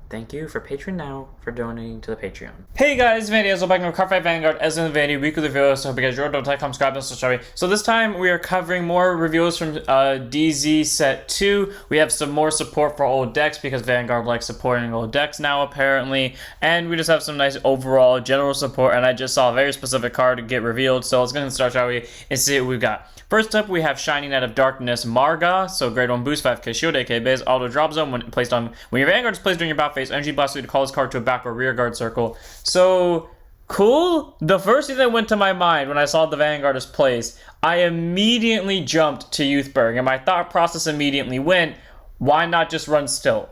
Thank you for Patreon now for donating to the Patreon. Hey guys, Vanity, Ezel back with Card Fight Vanguard, Ezel and Vanity weekly reviews. So hope you guys enjoyed. Don't like, comment, subscribe, and subscribe. So this time we are covering more reviews from DZ Set 2. We have some more support for old decks because Vanguard likes supporting old decks now apparently. And we just have some nice overall general support. And I just saw a very specific card get revealed. So let's go ahead and start, shall we, and see what we've got. First up, we have Shining Knight of Darkness Marga. So grade 1 boost, 5k shield, AK base, auto drop zone when your Vanguard is placed during your battle phase, energy blast you to call this card to a back or rear guard circle. So cool. The first thing that went to my mind when I saw the Vanguard is placed, I immediately jumped to Youthberg, and my thought process immediately went, why not just run Still?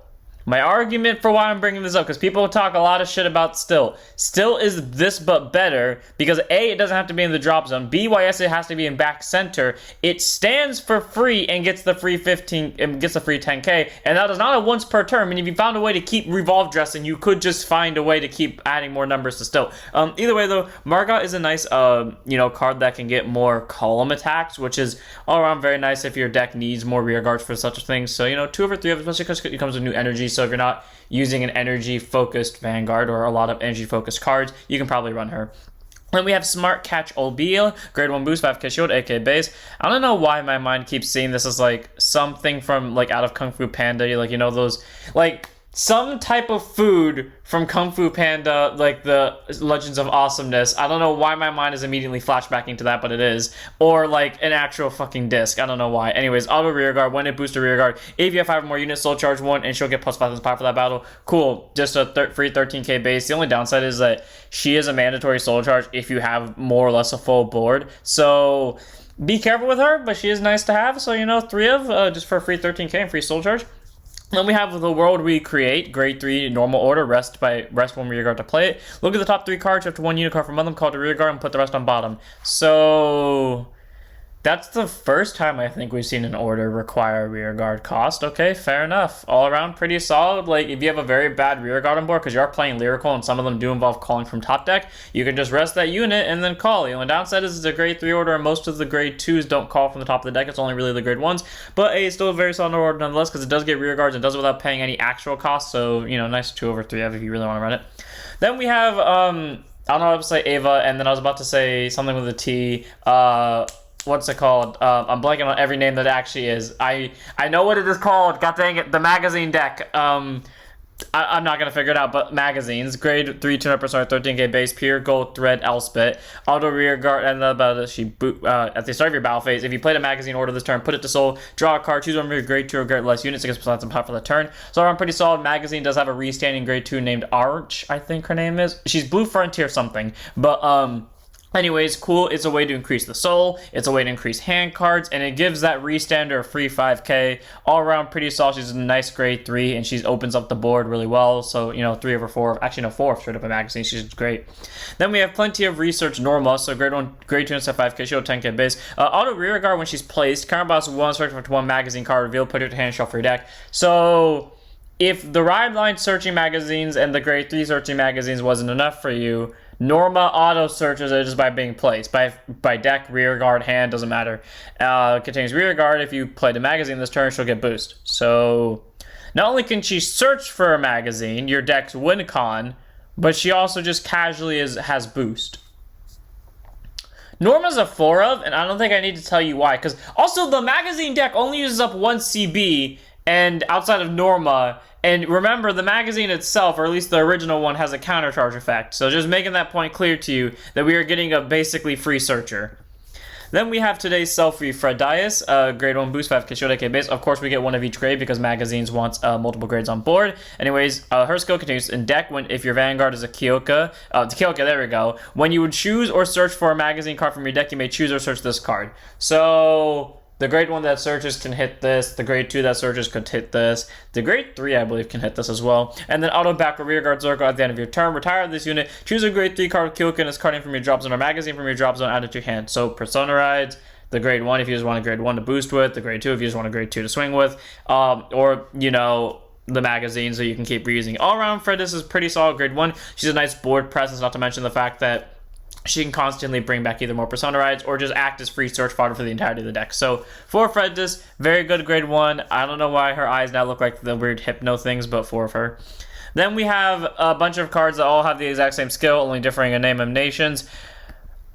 My argument for why I'm bringing this up, because people talk a lot of shit about Still. Still is this but better, because A, it doesn't have to be in the drop zone. B, yes, it has to be in back center. It stands for free and gets the free 15, and gets the free 10k, and that is not a once per turn. And if you found a way to keep revolve dressing, you could just find a way to keep adding more numbers to Still. Either way though, Marga is a nice, card that can get more column attacks, which is all around very nice if your deck needs more rear guards for such a thing. So, 2 over 3 of it, especially because it comes with new energy. So if you're not using an energy-focused Vanguard or a lot of energy-focused cards, you can probably run her. Then we have Smart Catch Olbeel, grade 1 boost, 5k shield, AK base. I don't know why my mind keeps seeing this as like something from like out of Kung Fu Panda, those like some type of food from Kung Fu Panda, like the Legends of Awesomeness. I don't know why my mind is immediately flashbacking to that, but it is. Or like an actual fucking disc. I don't know why. Anyways, auto rear guard. When it boosts a rear guard, if you have 5 or more units, soul charge 1, and she'll get plus 5 power for that battle. Cool. Just a free 13k base. The only downside is that she is a mandatory soul charge if you have more or less a full board. So be careful with her, but she is nice to have. So, 3 of just for a free 13k and free soul charge. Then we have the World We Create, grade 3 normal order, rest one rear guard to play it. Look at the top 3 cards, you have to 1 unit card from them, call it a rear guard, and put the rest on bottom. So that's the first time I think we've seen an order require a rear guard cost. Okay, fair enough. All around pretty solid. Like if you have a very bad rear guard on board, because you are playing lyrical and some of them do involve calling from top deck, you can just rest that unit and then call. The only downside is it's a grade 3 order and most of the grade 2s don't call from the top of the deck. It's only really the grade 1s. But it's still a very solid order nonetheless because it does get rear guards and does it without paying any actual cost. So, nice 2 over 3 if you really want to run it. Then we have, I don't know what to say, Ava, and then I was about to say something with a T. What's it called? I'm blanking on every name that it actually is. I know what it is called. God dang it. The magazine deck. I'm not going to figure it out, but magazines. Grade 3, 200%, 13k base, pure gold thread, Elspeth. Auto rear guard, and at the start of your battle phase, if you played a magazine order this turn, put it to soul, draw a card, choose one of your grade 2 or grade less units against plus some power for the turn. So I'm pretty solid. Magazine does have a restanding grade 2 named Arch, I think her name is. She's Blue Frontier something, but anyways, cool. It's a way to increase the soul. It's a way to increase hand cards, and it gives that restander a free 5k. All around pretty solid. She's a nice grade 3, and she opens up the board really well. So, 3 over 4. Actually, no, 4 straight up a magazine. She's great. Then we have plenty of research Norma. So grade 1, grade 2 instead of 5k. She'll 10k base. Auto rear guard when she's placed. Counter boss 1 search for 1 magazine card reveal. Put it to hand, shuffle your deck. So if the ride line searching magazines and the grade 3 searching magazines wasn't enough for you, Norma auto searches it just by being placed. By deck, rear guard, hand, doesn't matter. Contains rear guard. If you play the magazine this turn, she'll get boost. So not only can she search for a magazine, your deck's win con, but she also just casually has boost. Norma's a 4 of, and I don't think I need to tell you why, because also the magazine deck only uses up 1 CB, and outside of Norma. And remember, the magazine itself, or at least the original one, has a countercharge effect. So just making that point clear to you that we are getting a basically free searcher. Then we have today's self-free Fred Dias, grade 1 boost, 5k shield, AK base. Of course, we get 1 of each grade because magazines wants multiple grades on board. Anyways, her skill continues in deck if your Vanguard is a Kyoka. There we go. When you would choose or search for a magazine card from your deck, you may choose or search this card. So the grade 1 that searches can hit this. The grade 2 that searches could hit this. The grade 3, I believe, can hit this as well. And then auto back or rear guard circle at the end of your turn. Retire this unit. Choose a grade 3 card, Kyoka, and its carding from your drop zone or magazine from your drop zone, add it to your hand. So Persona Rides, the grade 1 if you just want a grade 1 to boost with. The grade 2 if you just want a grade 2 to swing with. Or, the magazines that you can keep reusing. All around, Fred, this is pretty solid grade 1. She's a nice board presence, not to mention the fact that she can constantly bring back either more Persona Rides or just act as free search fodder for the entirety of the deck. So for Fredis, very good grade 1. I don't know why her eyes now look like the weird hypno things, but 4 of her. Then we have a bunch of cards that all have the exact same skill, only differing in name and nations.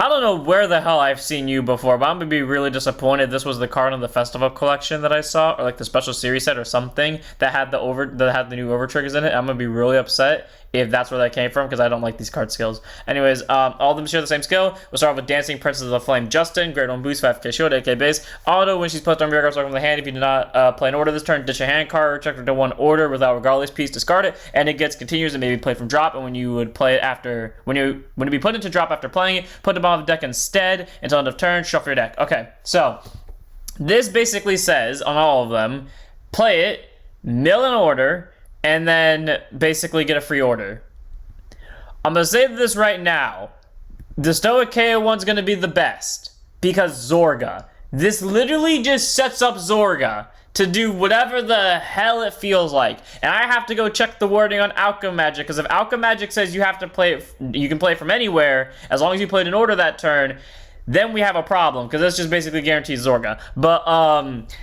I don't know where the hell I've seen you before, but I'm gonna be really disappointed. This was the card on the festival collection that I saw, or like the special series set or something that had the new over triggers in it. I'm gonna be really upset if that's where that came from, because I don't like these card skills. Anyways, all of them share the same skill. We'll start off with Dancing Princess of the Flame Justin, Great on Boost, 5k shield, 8k base. Auto, when she's placed on rear guard, start from the hand. If you do not play an order this turn, ditch a hand card, check it to one order without regardless piece, discard it, and it gets continues and maybe played from drop. And when you would play it after, when it be put into drop after playing it, put them on the deck instead until end of turn, shuffle your deck. Okay, so this basically says on all of them, play it, mill an order, and then basically get a free order. I'm going to say this right now. The Stoic KO one's going to be the best because Zorga. This literally just sets up Zorga to do whatever the hell it feels like. And I have to go check the wording on Alchemy Magic, because if Alchemy Magic says you have to play it, you can play it from anywhere as long as you played an order that turn, then we have a problem, because this just basically guarantees Zorga. But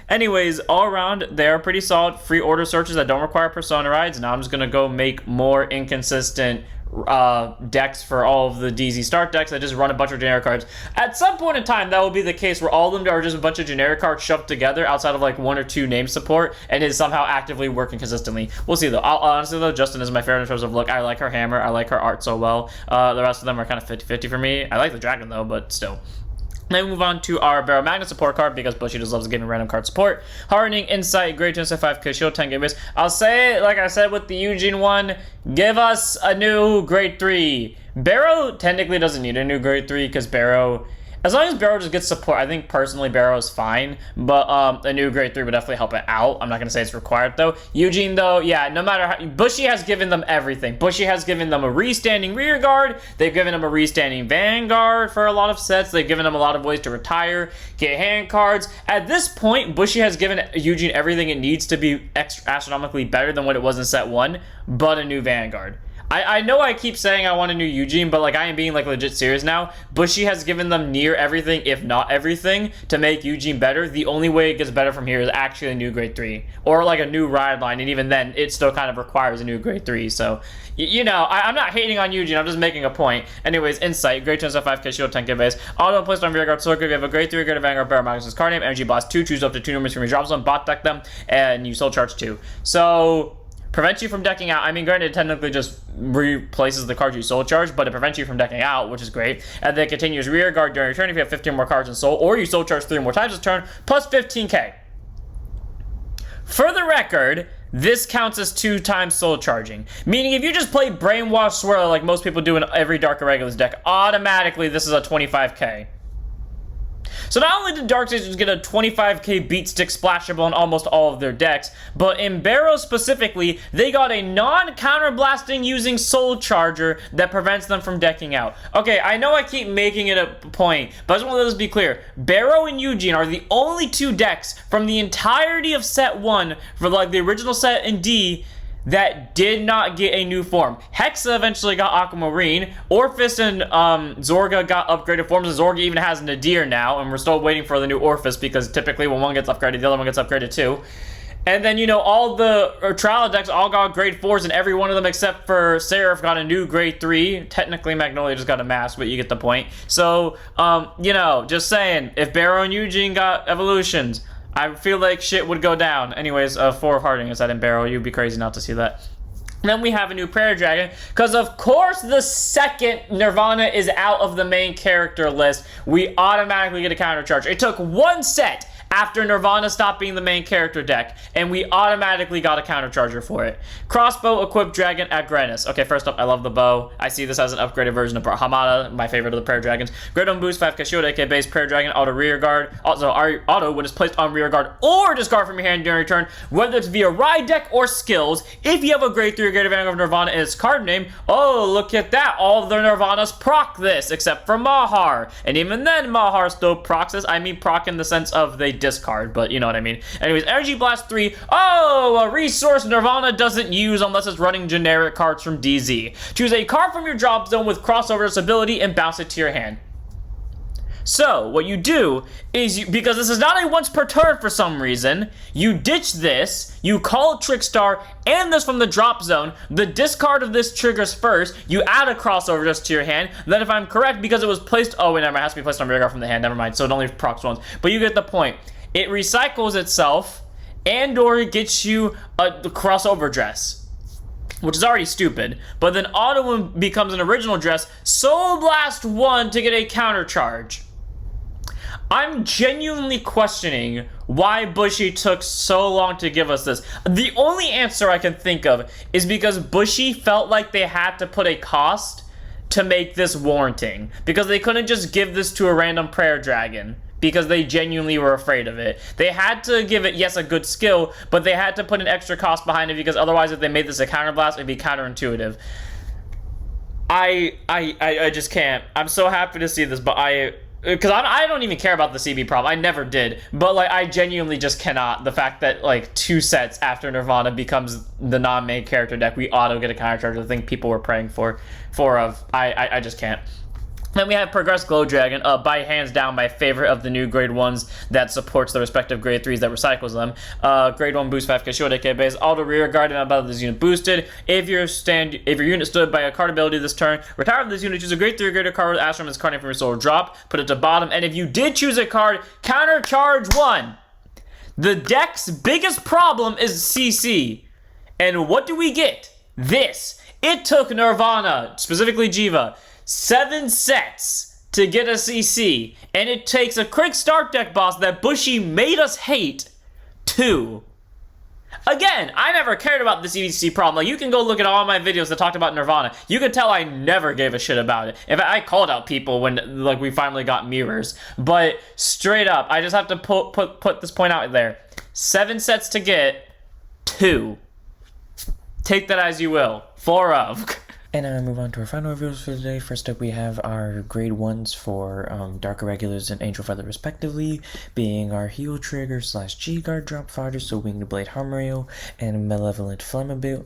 anyways, all around, they are pretty solid free order searches that don't require persona rides. Now I'm just going to go make more inconsistent decks for all of the DZ start decks that just run a bunch of generic cards. At some point in time, that will be the case where all of them are just a bunch of generic cards shoved together outside of like one or two name support and is somehow actively working consistently. We'll see though. Honestly though, Justin is my favorite in terms of look. I like her hammer. I like her art so well. The rest of them are kind of 50-50 for me. I like the dragon though, but still. Then we move on to our Barrow Magnet support card, because Bushy just loves giving random card support. Hardening, Insight, Great Chance 5k shield, 10k base. I'll say, like I said with the Eugene one, give us a new grade 3. Barrow technically doesn't need a new grade 3, because Barrow, as long as Barrow just gets support, I think personally Barrow is fine, but a new grade 3 would definitely help it out. I'm not going to say it's required though. Eugene though, yeah, no matter how, Bushy has given them everything. Bushy has given them a restanding rear guard, they've given them a restanding vanguard for a lot of sets, they've given them a lot of ways to retire, get hand cards. At this point, Bushy has given Eugene everything it needs to be astronomically better than what it was in set 1, but a new vanguard. I know I keep saying I want a new Eugene, but like I am being like legit serious now. Bushy has given them near everything, if not everything, to make Eugene better. The only way it gets better from here is actually a new grade 3. Or like a new ride line, and even then, it still kind of requires a new grade 3. So, you know, I'm not hating on Eugene, I'm just making a point. Anyways, Insight, Great Chance 5k shield, 10k base. Auto placed on rear guard circle. If you have a grade 3 grade Vanguard Barrow Magnus card name, Energy Blast 2, choose up to 2 numbers from your drop zone, bot deck them, and you soul charge 2. So prevents you from decking out. I mean, granted, it technically just replaces the cards you soul charge, but it prevents you from decking out, which is great. And then continues rear guard during your turn if you have 15 more cards in soul, or you soul charge 3 more times this turn, plus 15k. For the record, this counts as 2 times soul charging. Meaning if you just play Brainwash Swirler like most people do in every Dark Irregulars deck, automatically this is a 25k. So not only did Dark Stages get a 25k beat stick splashable on almost all of their decks, but in Barrow specifically, they got a non-counterblasting using Soul Charger that prevents them from decking out. Okay, I know I keep making it a point, but I just want to let this be clear. Barrow and Eugene are the only 2 decks from the entirety of set 1, for like the original set in D, that did not get a new form. Hexa eventually got Aquamarine. Orphis and Zorga got upgraded forms, and Zorga even has Nadir now, and we're still waiting for the new Orphis, because typically when one gets upgraded, the other one gets upgraded too. And then, you know, all the trial decks all got grade 4s, and every one of them except for Seraph got a new grade 3. Technically, Magnolia just got a mask, but you get the point. So, you know, just saying, if Barrow and Eugene got evolutions, I feel like shit would go down. Anyways, 4 of Harding is that in Barrow. You'd be crazy not to see that. Then we have a new Prayer Dragon, because of course the second Nirvana is out of the main character list, we automatically get a counter charge. It took 1 set after Nirvana stopped being the main character deck, and we automatically got a counter charger for it. Crossbow equipped dragon at Granus. Okay, first up, I love the bow. I see this as an upgraded version of Hamada, my favorite of the prayer dragons. Great on boost, 5k shield, 8k base, prayer dragon, auto rear guard. Also, auto when it's placed on rear guard or discard from your hand during your turn, whether it's via ride deck or skills. If you have a grade 3 or greater Vanguard of Nirvana in its card name, oh, look at that. All of the Nirvanas proc this, except for Mahar. And even then, Mahar still procs this. I mean proc in the sense of they discard, but you know what I mean. Anyways, Energy Blast 3. Oh, a resource Nirvana doesn't use unless it's running generic cards from DZ. Choose a card from your drop zone with crossover ability and bounce it to your hand. So, what you do is, because this is not a once per turn for some reason, you ditch this, you call Trickstar and this from the drop zone, the discard of this triggers first, you add a crossover just to your hand, then if I'm correct, because it was placed, oh wait, never mind, it has to be placed on rear guard from the hand, never mind, so it only procs once, but you get the point. It recycles itself, and or it gets you a crossover dress, which is already stupid, but then auto becomes an original dress, Soul Blast 1 to get a counter charge. I'm genuinely questioning why Bushy took so long to give us this. The only answer I can think of is because Bushy felt like they had to put a cost to make this warranting, because they couldn't just give this to a random prayer dragon, because they genuinely were afraid of it. They had to give it, yes, a good skill, but they had to put an extra cost behind it, because otherwise if they made this a counterblast, it'd be counterintuitive. I just can't. I'm so happy to see this, but because I don't even care about the CB problem. I never did. But, like, I genuinely just cannot. The fact that, like, 2 sets after Nirvana becomes the non-main character deck, we auto get a counter charge. I think people were praying for I just can't. Then we have Progress Glow Dragon, by hands down my favorite of the new grade 1s that supports the respective grade 3s that recycles them. Grade 1 boost 5k shield, AK base, auto rear guard, and about this unit boosted. If your unit stood by a card ability this turn, retire this unit, choose a grade 3 greater card with Astrum as card name from your soul, drop, put it to bottom, and if you did choose a card, counter charge 1. The deck's biggest problem is CC. And what do we get? This. It took Nirvana, specifically Jiva, 7 sets to get a CC, and it takes a quick start deck boss that Bushy made us hate 2. Again, I never cared about this EDC problem. Like, you can go look at all my videos that talked about Nirvana. You can tell I never gave a shit about it. In fact, I called out people when, like, we finally got mirrors. But straight up, I just have to put this point out there. 7 sets to get 2. Take that as you will. 4 of. And now we move on to our final reviews for today. First up, we have our grade 1s for Dark Irregulars and Angel Feather respectively, being our Heal Trigger / G-Guard Drop Fodder, so Winged Blade Harmonial, and Malevolent Flammable,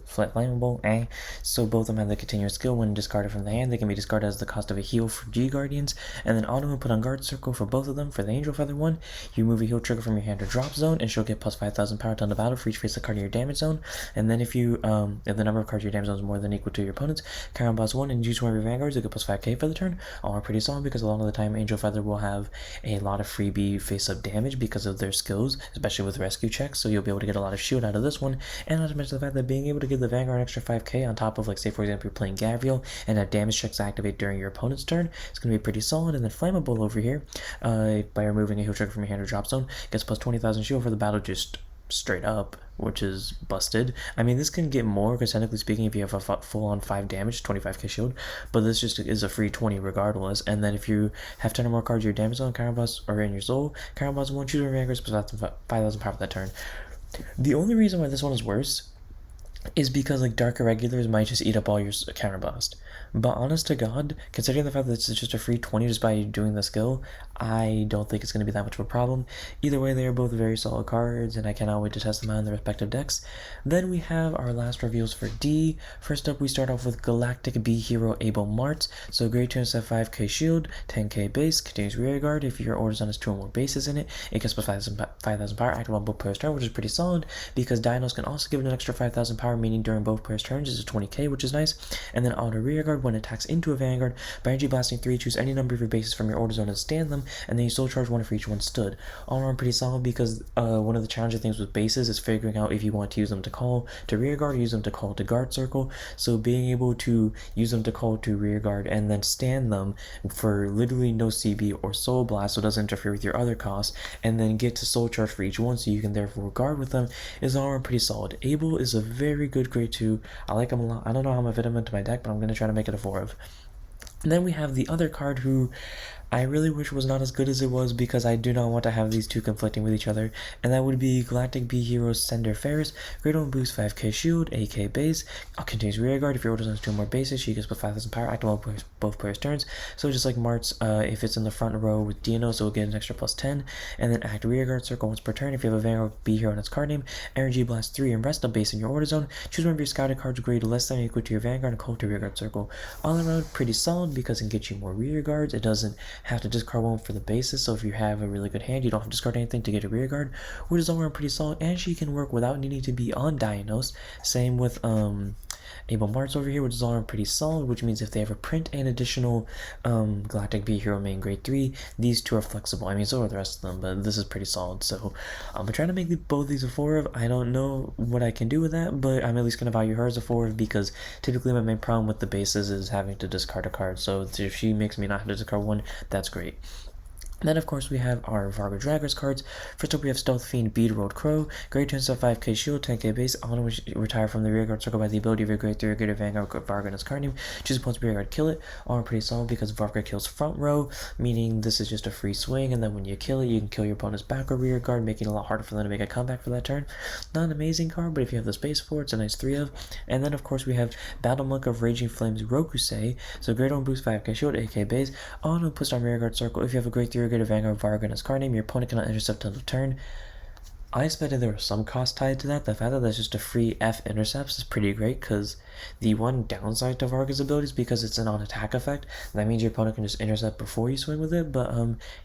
So both of them have the continuous skill. When discarded from the hand, they can be discarded as the cost of a heal for G-Guardians, and then auto put on Guard Circle for both of them. For the Angel Feather one, you move a Heal Trigger from your hand to drop zone, and she'll get plus 5,000 power to the battle for each face of card in your damage zone, and then if you, if the number of cards in your damage zone is more than equal to your opponent's, Crown Boss 1 and use one of your Vanguards, you get plus 5k for the turn. All are pretty solid because a lot of the time Angel Feather will have a lot of freebie face-up damage because of their skills, especially with rescue checks, so you'll be able to get a lot of shield out of this one. And not to mention the fact that being able to give the Vanguard an extra 5k on top of, like, say for example, you're playing Gavriel and have damage checks activate during your opponent's turn, it's going to be pretty solid. And then Flammable over here, by removing a heal trigger from your hand or drop zone, gets plus 20,000 shield for the battle just straight up, which is busted. I mean, this can get more, because technically speaking, if you have a full-on 5 damage, 25k shield, but this just is a free 20 regardless. And then if you have 10 or more cards in your damage zone, Crown Boss, or in your soul, Crown Boss 1, choose your Vanguards, plus 5,000 power for that turn. The only reason why this one is worse is because, like, Dark Irregulars might just eat up all your counter blast. But honest to God, considering the fact that it's just a free 20 just by doing the skill, I don't think it's going to be that much of a problem. Either way, they are both very solid cards, and I cannot wait to test them out in their respective decks. Then we have our last reveals for D. First up, we start off with Galactic B Hero Abel Martz. So grade 2 instead of 5k shield, 10k base, continues rear guard. If your order zone has 2 or more bases in it, it gets plus 5,000 power, active on both players' turn, which is pretty solid, because Dinos can also give it an extra 5,000 power, meaning during both players' turns is a 20k, which is nice. And then auto rear guard, when it attacks into a Vanguard, by energy blasting 3, choose any number of your bases from your order zone and stand them, and then you soul charge 1 for each one stood. All around pretty solid, because one of the challenging things with bases is figuring out if you want to use them to call to rear guard or use them to call to guard circle. So being able to use them to call to rear guard and then stand them for literally no CB or soul blast, so it doesn't interfere with your other costs, and then get to soul charge for each one, so you can therefore guard with them, is all around pretty solid. Abel is a very good grade 2. I like him a lot. I don't know how I'm gonna fit him into my deck, but I'm gonna try to make it a 4 of. And then we have the other card who I really wish was not as good as it was, because I do not want to have these two conflicting with each other, and that would be Galactic B Hero Sender Ferris. Grade 1 boost 5k shield, 8k base, continues rear guard. If your order has 2 more bases, she gets plus 5,000 power, active on both players' turns. So just like Martz, if it's in the front row with Dinos, it will get an extra plus 10, and then act rear guard circle once per turn. If you have a Vanguard B Hero on its card name, Energy Blast 3 and rest a base in your order zone, choose one of your scouted cards grade less than or equal to your Vanguard and call to rear guard circle. All around pretty solid, because it gets you more rear guards. It doesn't have to discard one for the bases, so if you have a really good hand, you don't have to discard anything to get a rear guard, which is all around pretty solid, and she can work without needing to be on Diagnose. Same with Able Marts over here, which is all around pretty solid, which means if they ever print an additional Galactic B Hero main grade 3, these two are flexible. I mean, so are the rest of them, but this is pretty solid. So I'm trying to make both these a 4 of. I don't know what I can do with that, but I'm at least going to value her as a 4 of, because typically my main problem with the bases is having to discard a card. So if she makes me not have to discard one, that's great. Then, of course, we have our Varga Draggers cards. First up, we have Stealth Fiend, Bead Road Crow. Grade 2 5k shield, 10k base. Auto retire from the rear guard circle by the ability of your grade 3 or greater Vanguard Varga and its card name. Choose opponent's rear guard, kill it. All pretty solid because Varga kills front row, meaning this is just a free swing, and then when you kill it, you can kill your opponent's back or rear guard, making it a lot harder for them to make a comeback for that turn. Not an amazing card, but if you have the space for it, it's a nice 3 of. And then, of course, we have Battle Monk of Raging Flames, Rokusei. So, grade 1 boost, 5k shield, 8k base. Auto puts on rear guard circle. If you have a grade 3 or greater Vanguard Varga his card name, your opponent cannot intercept until turn. I expected there was some cost tied to that. The fact that that's just a free F intercepts is pretty great, because the one downside to Varga's ability is because it's an on-attack effect. That means your opponent can just intercept before you swing with it, but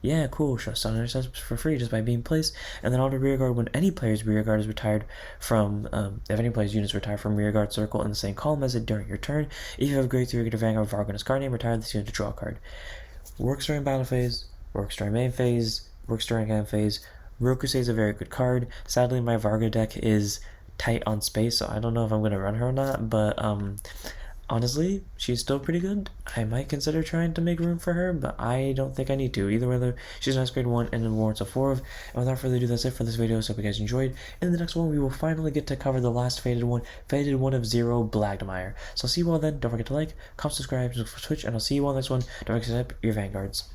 yeah, cool. Just on intercepts for free just by being placed. And then auto rear guard when any player's rear guard is retired from, if any player's units retire from rear guard circle in the same column as it during your turn. If you have a grade 3 or greater Vanguard Varga his card name, retire this unit to draw a card. Works during battle phase, works during main phase, works during end phase. Rokusei is a very good card. Sadly, my Varga deck is tight on space, so I don't know if I'm going to run her or not, but honestly, she's still pretty good. I might consider trying to make room for her, but I don't think I need to. Either way, she's a nice grade 1 and warrants a 4 of. And without further ado, that's it for this video, so hope you guys enjoyed. In the next one, we will finally get to cover the last Faded one of 0, Blagdmire. So I'll see you all then. Don't forget to like, comment, subscribe, for Twitch, and I'll see you all next one. Don't forget to set up your Vanguards.